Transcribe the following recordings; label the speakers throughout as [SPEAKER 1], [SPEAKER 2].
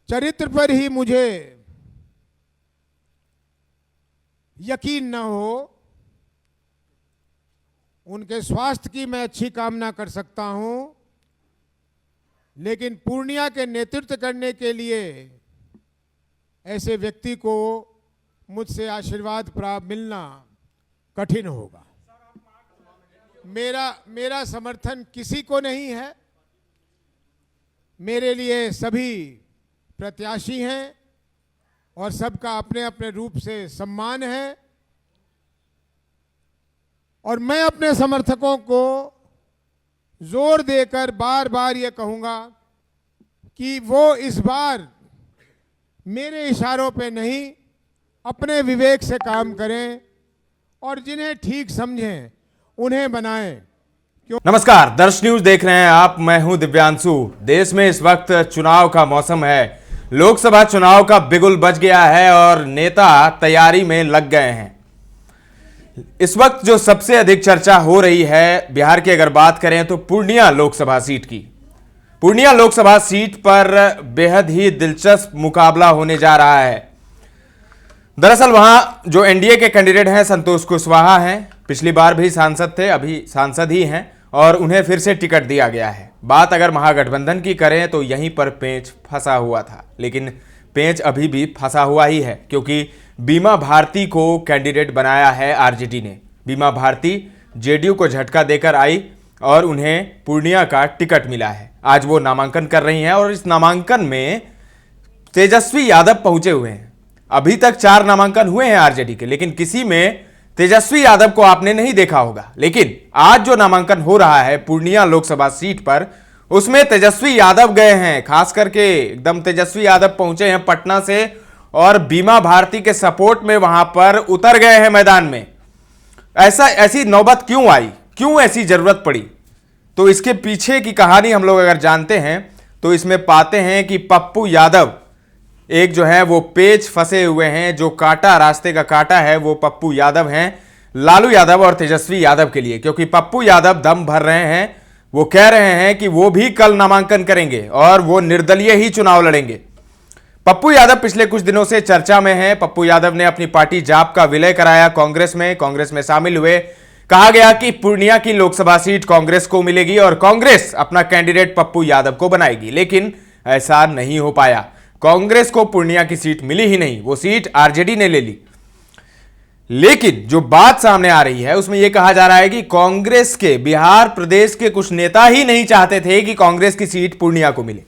[SPEAKER 1] चरित्र पर ही मुझे यकीन न हो, उनके स्वास्थ्य की मैं अच्छी कामना कर सकता हूं, लेकिन पूर्णिया के नेतृत्व करने के लिए ऐसे व्यक्ति को मुझसे आशीर्वाद प्राप्त मिलना कठिन होगा। मेरा समर्थन किसी को नहीं है। मेरे लिए सभी प्रत्याशी हैं और सबका अपने अपने रूप से सम्मान है, और मैं अपने समर्थकों को जोर देकर बार बार ये कहूंगा कि वो इस बार मेरे इशारों पे नहीं, अपने विवेक से काम करें और जिन्हें ठीक समझें उन्हें बनाएं।
[SPEAKER 2] नमस्कार, दर्श न्यूज देख रहे हैं आप। मैं हूं दिव्यांशु। देश में इस वक्त चुनाव का मौसम है। लोकसभा चुनाव का बिगुल बज गया है और नेता तैयारी में लग गए हैं। इस वक्त जो सबसे अधिक चर्चा हो रही है बिहार की अगर बात करें तो पूर्णिया लोकसभा सीट की। पूर्णिया लोकसभा सीट पर बेहद ही दिलचस्प मुकाबला होने जा रहा है। दरअसल वहां जो एनडीए के कैंडिडेट हैं संतोष कुशवाहा हैं, पिछली बार भी सांसद थे, अभी सांसद ही हैं और उन्हें फिर से टिकट दिया गया है। बात अगर महागठबंधन की करें तो यहीं पर पेंच फंसा हुआ था, लेकिन पेंच अभी भी फंसा हुआ ही है, क्योंकि बीमा भारती को कैंडिडेट बनाया है आरजेडी ने। बीमा भारती जेडीयू को झटका देकर आई और उन्हें पूर्णिया का टिकट मिला है। आज वो नामांकन कर रही हैं और इस नामांकन में तेजस्वी यादव पहुंचे हुए हैं। अभी तक 4 नामांकन हुए हैं आरजेडी के, लेकिन किसी में तेजस्वी यादव को आपने नहीं देखा होगा। लेकिन आज जो नामांकन हो रहा है पूर्णिया लोकसभा सीट पर, उसमें तेजस्वी यादव गए हैं। खास करके एकदम तेजस्वी यादव पहुंचे हैं पटना से और बीमा भारती के सपोर्ट में वहां पर उतर गए हैं मैदान में। ऐसी नौबत क्यों आई, क्यों ऐसी जरूरत पड़ी? तो इसके पीछे की कहानी हम लोग अगर जानते हैं तो इसमें पाते हैं कि पप्पू यादव एक जो है वो पेच फंसे हुए हैं। जो कांटा, रास्ते का कांटा है, वो पप्पू यादव हैं, लालू यादव और तेजस्वी यादव के लिए। क्योंकि पप्पू यादव दम भर रहे हैं, वो कह रहे हैं कि वो भी कल नामांकन करेंगे और वो निर्दलीय ही चुनाव लड़ेंगे। पप्पू यादव पिछले कुछ दिनों से चर्चा में हैं। पप्पू यादव ने अपनी पार्टी जाप का विलय कराया कांग्रेस में शामिल हुए। कहा गया कि पूर्णिया की लोकसभा सीट कांग्रेस को मिलेगी और कांग्रेस अपना कैंडिडेट पप्पू यादव को बनाएगी, लेकिन ऐसा नहीं हो पाया। कांग्रेस को पूर्णिया की सीट मिली ही नहीं, वो सीट आरजेडी ने ले ली। लेकिन जो बात सामने आ रही है उसमें यह कहा जा रहा है कि कांग्रेस के बिहार प्रदेश के कुछ नेता ही नहीं चाहते थे कि कांग्रेस की सीट पूर्णिया को मिले,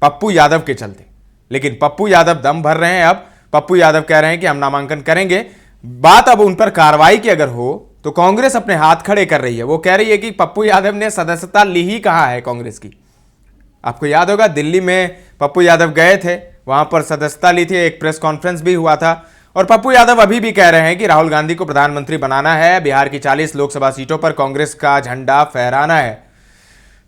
[SPEAKER 2] पप्पू यादव के चलते। लेकिन पप्पू यादव दम भर रहे हैं। अब पप्पू यादव कह रहे हैं कि हम नामांकन करेंगे। बात अब उन पर कार्रवाई की अगर हो तो कांग्रेस अपने हाथ खड़े कर रही है। वो कह रही है कि पप्पू यादव ने सदस्यता ली ही कहां है कांग्रेस की। आपको याद होगा दिल्ली में पप्पू यादव गए थे, वहां पर सदस्यता ली थी, एक प्रेस कॉन्फ्रेंस भी हुआ था। और पप्पू यादव अभी भी कह रहे हैं कि राहुल गांधी को प्रधानमंत्री बनाना है, बिहार की 40 लोकसभा सीटों पर कांग्रेस का झंडा फहराना है।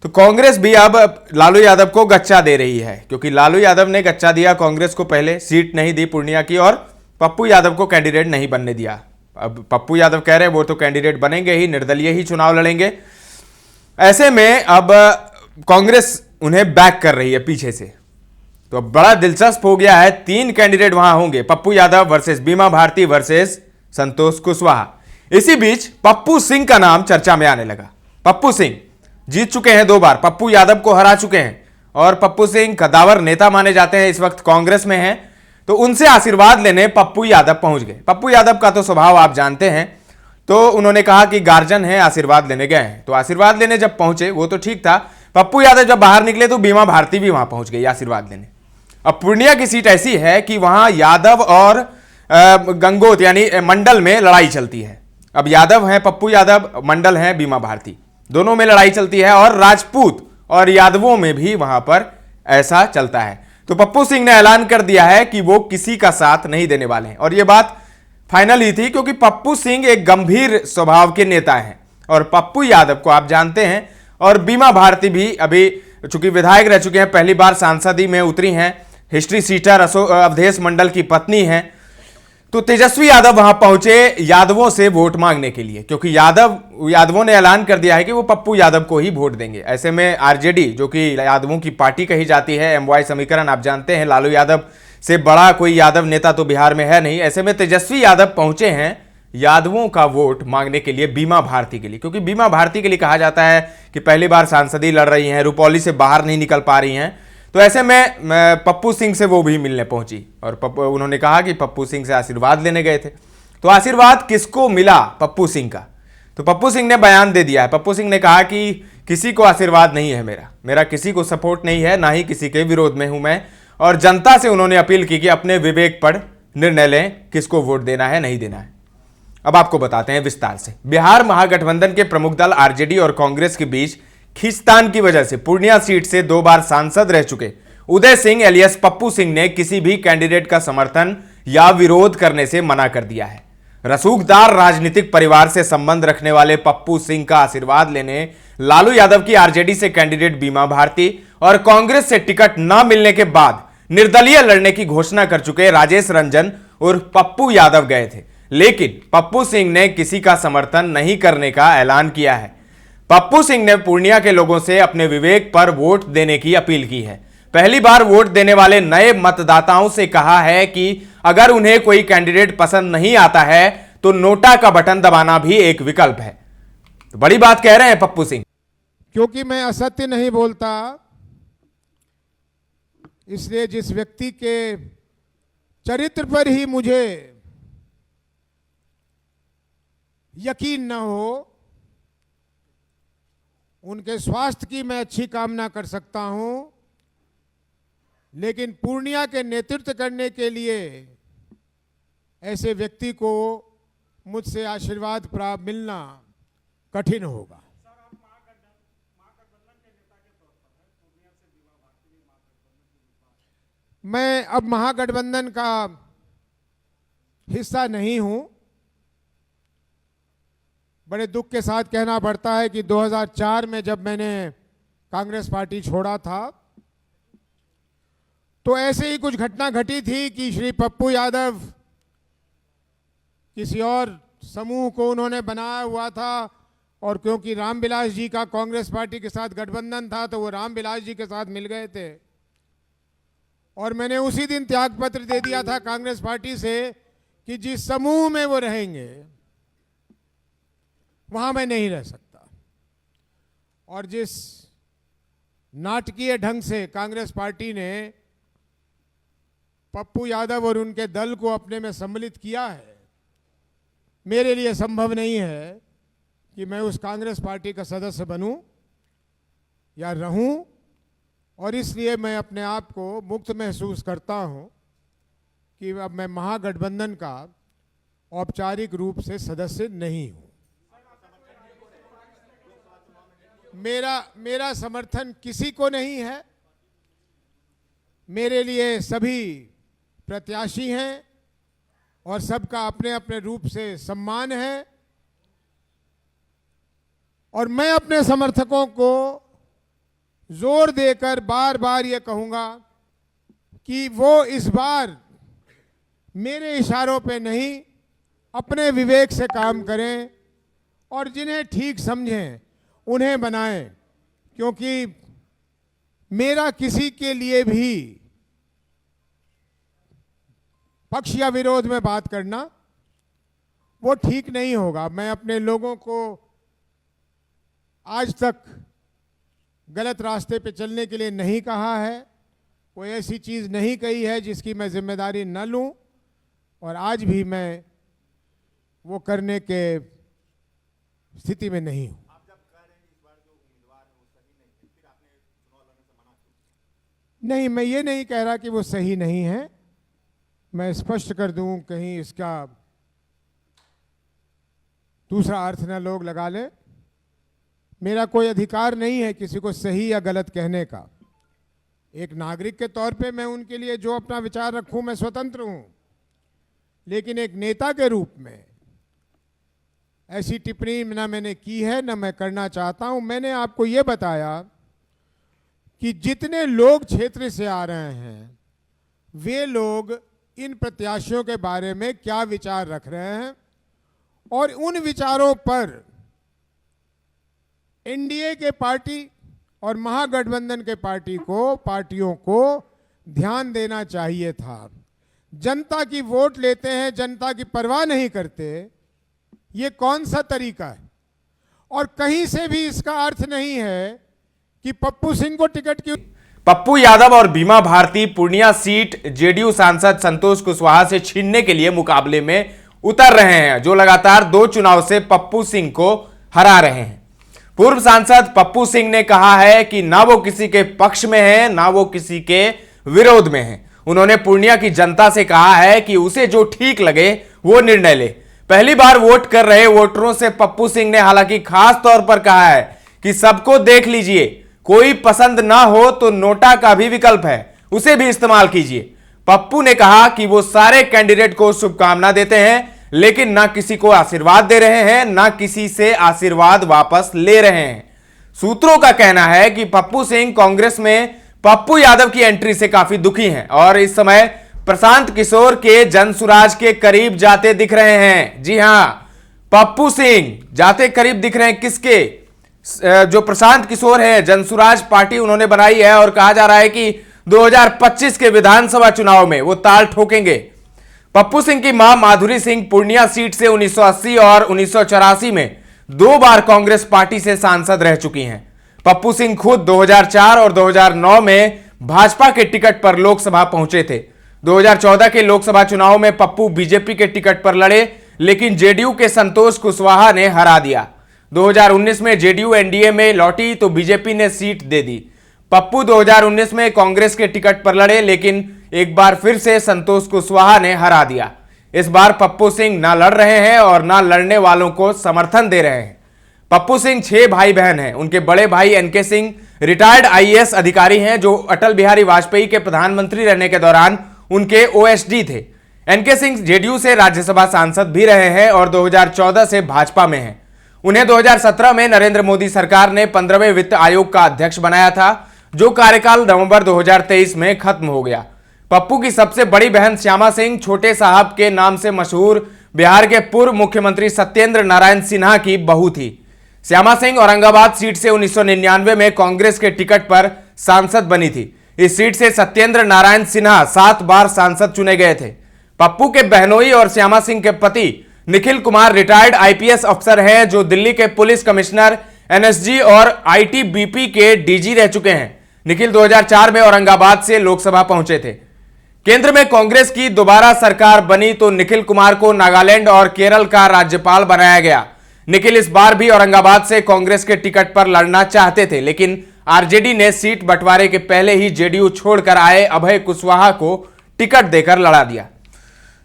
[SPEAKER 2] तो कांग्रेस भी अब लालू यादव को गच्चा दे रही है, क्योंकि लालू यादव ने गच्चा दिया कांग्रेस को, पहले सीट नहीं दी पूर्णिया की और पप्पू यादव को कैंडिडेट नहीं बनने दिया। अब पप्पू यादव कह रहे हैं वो तो कैंडिडेट बनेंगे ही, निर्दलीय ही चुनाव लड़ेंगे। ऐसे में अब कांग्रेस उन्हें बैक कर रही है पीछे से। तो अब बड़ा दिलचस्प हो गया है। 3 कैंडिडेट वहां होंगे, पप्पू यादव वर्सेस बीमा भारती वर्सेस संतोष कुशवाहा। इसी बीच पप्पू सिंह का नाम चर्चा में आने लगा। पप्पू सिंह जीत चुके हैं 2 बार, पप्पू यादव को हरा चुके हैं और पप्पू सिंह कद्दावर नेता माने जाते हैं, इस वक्त कांग्रेस में हैं। तो उनसे आशीर्वाद लेने पप्पू यादव पहुंच गए। पप्पू यादव का तो स्वभाव आप जानते हैं, तो उन्होंने कहा कि गार्जियन है, आशीर्वाद लेने गए हैं। तो आशीर्वाद लेने जब पहुंचे वो तो ठीक था, पप्पू यादव जब बाहर निकले तो बीमा भारती भी वहां पहुंच गई आशीर्वाद लेने। अब पूर्णिया की सीट ऐसी है कि वहां यादव और गंगोत यानी मंडल में लड़ाई चलती है। अब यादव हैं पप्पू यादव, मंडल हैं बीमा भारती, दोनों में लड़ाई चलती है और राजपूत और यादवों में भी वहां पर ऐसा चलता है। तो पप्पू सिंह ने ऐलान कर दिया है कि वो किसी का साथ नहीं देने वाले हैं और यह बात फाइनल ही थी, क्योंकि पप्पू सिंह एक गंभीर स्वभाव के नेता हैं और पप्पू यादव को आप जानते हैं। और बीमा भारती भी अभी चूंकि विधायक रह चुके हैं, पहली बार सांसद ही में उतरी हैं, हिस्ट्री सीटर अवधेश मंडल की पत्नी हैं। तो तेजस्वी यादव वहां पहुंचे यादवों से वोट मांगने के लिए, क्योंकि यादवों ने ऐलान कर दिया है कि वो पप्पू यादव को ही वोट देंगे। ऐसे में आरजेडी, जो कि यादवों की पार्टी कही जाती है, एमवाई समीकरण आप जानते हैं, लालू यादव से बड़ा कोई यादव नेता तो बिहार में है नहीं। ऐसे में तेजस्वी यादव पहुंचे हैं यादवों का वोट मांगने के लिए बीमा भारती के लिए, क्योंकि बीमा भारती के लिए कहा जाता है कि पहली बार सांसदी लड़ रही हैं, रुपौली से बाहर नहीं निकल पा रही हैं। तो ऐसे में पप्पू सिंह से वो भी मिलने पहुंची और उन्होंने कहा कि पप्पू सिंह से आशीर्वाद लेने गए थे। तो आशीर्वाद किसको मिला? पप्पू सिंह का। तो पप्पू सिंह ने बयान दे दिया है। पप्पू सिंह ने कहा कि किसी को आशीर्वाद नहीं है, मेरा किसी को सपोर्ट नहीं है, ना ही किसी के विरोध में हूं मैं। और जनता से उन्होंने अपील की कि अपने विवेक पर निर्णय लें, किसको वोट देना है, नहीं देना है। अब आपको बताते हैं विस्तार से। बिहार महागठबंधन के प्रमुख दल आरजेडी और कांग्रेस के बीच खींचतान की वजह से पूर्णिया सीट से 2 बार सांसद रह चुके उदय सिंह एलियस पप्पू सिंह ने किसी भी कैंडिडेट का समर्थन या विरोध करने से मना कर दिया है। रसूखदार राजनीतिक परिवार से संबंध रखने वाले पप्पू सिंह का आशीर्वाद लेने लालू यादव की आरजेडी से कैंडिडेट बीमा भारती और कांग्रेस से टिकट न मिलने के बाद निर्दलीय लड़ने की घोषणा कर चुके राजेश रंजन उर्फ पप्पू यादव गए थे, लेकिन पप्पू सिंह ने किसी का समर्थन नहीं करने का ऐलान किया है। पप्पू सिंह ने पूर्णिया के लोगों से अपने विवेक पर वोट देने की अपील की है। पहली बार वोट देने वाले नए मतदाताओं से कहा है कि अगर उन्हें कोई कैंडिडेट पसंद नहीं आता है तो नोटा का बटन दबाना भी एक विकल्प है। तो बड़ी बात कह रहे हैं पप्पू सिंह।
[SPEAKER 1] क्योंकि मैं असत्य नहीं बोलता, इसलिए जिस व्यक्ति के चरित्र पर ही मुझे यकीन न हो, उनके स्वास्थ्य की मैं अच्छी कामना कर सकता हूं, लेकिन पूर्णिया के नेतृत्व करने के लिए ऐसे व्यक्ति को मुझसे आशीर्वाद प्राप्त मिलना कठिन होगा। मैं अब महागठबंधन का हिस्सा नहीं हूं। बड़े दुख के साथ कहना पड़ता है कि 2004 में जब मैंने कांग्रेस पार्टी छोड़ा था तो ऐसे ही कुछ घटना घटी थी कि श्री पप्पू यादव किसी और समूह को उन्होंने बनाया हुआ था, और क्योंकि रामविलास जी का कांग्रेस पार्टी के साथ गठबंधन था तो वो रामविलास जी के साथ मिल गए थे, और मैंने उसी दिन त्यागपत्र दे दिया था कांग्रेस पार्टी से कि जिस समूह में वो रहेंगे वहां मैं नहीं रह सकता। और जिस नाटकीय ढंग से कांग्रेस पार्टी ने पप्पू यादव और उनके दल को अपने में सम्मिलित किया है, मेरे लिए संभव नहीं है कि मैं उस कांग्रेस पार्टी का सदस्य बनूं या रहूं, और इसलिए मैं अपने आप को मुक्त महसूस करता हूं कि अब मैं महागठबंधन का औपचारिक रूप से सदस्य नहीं हूं। मेरा समर्थन किसी को नहीं है। मेरे लिए सभी प्रत्याशी हैं और सबका अपने अपने रूप से सम्मान है, और मैं अपने समर्थकों को जोर देकर बार बार ये कहूंगा कि वो इस बार मेरे इशारों पे नहीं, अपने विवेक से काम करें और जिन्हें ठीक समझें उन्हें बनाएं, क्योंकि मेरा किसी के लिए भी पक्ष या विरोध में बात करना वो ठीक नहीं होगा। मैं अपने लोगों को आज तक गलत रास्ते पे चलने के लिए नहीं कहा है, कोई ऐसी चीज़ नहीं कही है जिसकी मैं जिम्मेदारी न लूं, और आज भी मैं वो करने के स्थिति में नहीं हूं। नहीं, मैं ये नहीं कह रहा कि वो सही नहीं है। मैं स्पष्ट कर दूं, कहीं इसका दूसरा अर्थ न लोग लगा ले। मेरा कोई अधिकार नहीं है किसी को सही या गलत कहने का। एक नागरिक के तौर पे मैं उनके लिए जो अपना विचार रखूं मैं स्वतंत्र हूं, लेकिन एक नेता के रूप में ऐसी टिप्पणी ना मैंने की है, ना मैं करना चाहता हूं। मैंने आपको ये बताया कि जितने लोग क्षेत्र से आ रहे हैं वे लोग इन प्रत्याशियों के बारे में क्या विचार रख रहे हैं और उन विचारों पर एनडीए के पार्टी और महागठबंधन के पार्टियों को ध्यान देना चाहिए था। जनता की वोट लेते हैं, जनता की परवाह नहीं करते, ये कौन सा तरीका है? और कहीं से भी इसका अर्थ नहीं है कि पप्पू सिंह को टिकट क्यों।
[SPEAKER 2] पप्पू यादव और बीमा भारती पूर्णिया सीट जेडीयू सांसद संतोष कुशवाहा से छीनने के लिए मुकाबले में उतर रहे हैं, जो लगातार 2 चुनाव से पप्पू सिंह को हरा रहे हैं। पूर्व सांसद पप्पू सिंह ने कहा है कि ना वो किसी के पक्ष में है, ना वो किसी के विरोध में है। उन्होंने पूर्णिया की जनता से कहा है कि उसे जो ठीक लगे वो निर्णय ले। पहली बार वोट कर रहे वोटरों से पप्पू सिंह ने हालांकि खास तौर पर कहा है कि सबको देख लीजिए, कोई पसंद ना हो तो नोटा का भी विकल्प है, उसे भी इस्तेमाल कीजिए। पप्पू ने कहा कि वो सारे कैंडिडेट को शुभकामना देते हैं, लेकिन ना किसी को आशीर्वाद दे रहे हैं, ना किसी से आशीर्वाद वापस ले रहे हैं। सूत्रों का कहना है कि पप्पू सिंह कांग्रेस में पप्पू यादव की एंट्री से काफी दुखी हैं और इस समय प्रशांत किशोर के जनसुराज के करीब जाते दिख रहे हैं। जी हां, पप्पू सिंह जाते करीब दिख रहे हैं किसके? जो प्रशांत किशोर है, जनसुराज पार्टी उन्होंने बनाई है और कहा जा रहा है कि 2025 के विधानसभा चुनाव में वो ताल ठोकेंगे। पप्पू सिंह की मां माधुरी सिंह पूर्णिया सीट से 1980 और 1984 में 2 बार कांग्रेस पार्टी से सांसद रह चुकी हैं। पप्पू सिंह खुद 2004 और 2009 में भाजपा के टिकट पर लोकसभा पहुंचे थे। 2014 के लोकसभा चुनाव में पप्पू बीजेपी के टिकट पर लड़े, लेकिन जेडीयू के संतोष कुशवाहा ने हरा दिया। 2019 में जेडीयू एनडीए में लौटी तो बीजेपी ने सीट दे दी। पप्पू 2019 में कांग्रेस के टिकट पर लड़े, लेकिन एक बार फिर से संतोष कुशवाहा ने हरा दिया। इस बार पप्पू सिंह ना लड़ रहे हैं और ना लड़ने वालों को समर्थन दे रहे हैं। पप्पू सिंह 6 भाई बहन हैं। उनके बड़े भाई एनके सिंह रिटायर्ड आईएएस अधिकारी हैं, जो अटल बिहारी वाजपेयी के प्रधानमंत्री रहने के दौरान उनके ओएसडी थे। एनके सिंह जेडीयू से राज्यसभा सांसद भी रहे हैं और 2014 से भाजपा में हैं। उन्हें 2017 में नरेंद्र मोदी सरकार ने 15वें वित्त आयोग का अध्यक्ष बनाया था, जो कार्यकाल नवंबर 2023 में खत्म हो गया। पप्पू की सबसे बड़ी बहन श्यामा सिंह छोटे साहब के नाम से मशहूर बिहार के पूर्व मुख्यमंत्री सत्येंद्र नारायण सिन्हा की बहू थी। श्यामा सिंह औरंगाबाद सीट से 1999 में कांग्रेस के टिकट पर सांसद बनी थी। इस सीट से सत्येंद्र नारायण सिन्हा 7 बार सांसद चुने गए थे। पप्पू के बहनोई और श्यामा सिंह के पति निखिल कुमार रिटायर्ड आईपीएस अफसर हैं, जो दिल्ली के पुलिस कमिश्नर, एनएसजी और आईटीबीपी के डीजी रह चुके हैं। निखिल 2004 में औरंगाबाद से लोकसभा पहुंचे थे। केंद्र में कांग्रेस की दोबारा सरकार बनी तो निखिल कुमार को नागालैंड और केरल का राज्यपाल बनाया गया। निखिल इस बार भी औरंगाबाद से कांग्रेस के टिकट पर लड़ना चाहते थे, लेकिन आरजेडी ने सीट बंटवारे के पहले ही जेडीयू छोड़कर आए अभय कुशवाहा को टिकट देकर लड़ा दिया।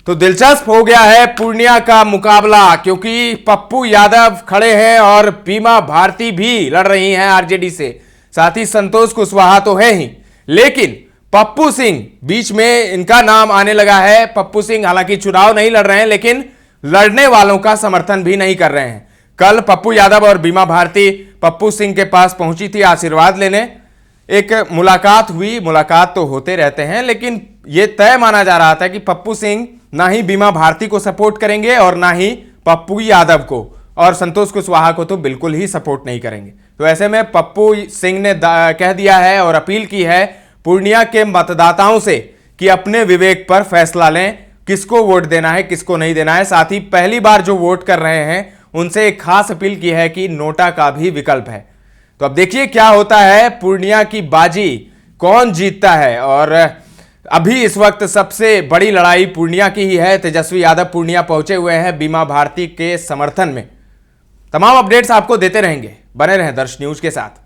[SPEAKER 2] तो दिलचस्प हो गया है पूर्णिया का मुकाबला, क्योंकि पप्पू यादव खड़े हैं और बीमा भारती भी लड़ रही हैं आरजेडी से, साथ ही संतोष कुशवाहा तो है ही, लेकिन पप्पू सिंह बीच में इनका नाम आने लगा है। पप्पू सिंह हालांकि चुनाव नहीं लड़ रहे हैं, लेकिन लड़ने वालों का समर्थन भी नहीं कर रहे हैं। कल पप्पू यादव और बीमा भारती पप्पू सिंह के पास पहुंची थी आशीर्वाद लेने। एक मुलाकात हुई, मुलाकात तो होते रहते हैं, लेकिन यह तय माना जा रहा था कि पप्पू सिंह ना ही बीमा भारती को सपोर्ट करेंगे और ना ही पप्पू यादव को, और संतोष कुशवाहा को तो बिल्कुल ही सपोर्ट नहीं करेंगे। तो ऐसे में पप्पू सिंह ने कह दिया है और अपील की है पूर्णिया के मतदाताओं से कि अपने विवेक पर फैसला लें, किसको वोट देना है, किसको नहीं देना है। साथ ही पहली बार जो वोट कर रहे हैं उनसे एक खास अपील की है कि नोटा का भी विकल्प है। तो अब देखिए क्या होता है, पूर्णिया की बाजी कौन जीतता है। और अभी इस वक्त सबसे बड़ी लड़ाई पूर्णिया की ही है। तेजस्वी यादव पूर्णिया पहुंचे हुए हैं बीमा भारती के समर्थन में। तमाम अपडेट्स आपको देते रहेंगे, बने रहें दर्श न्यूज के साथ।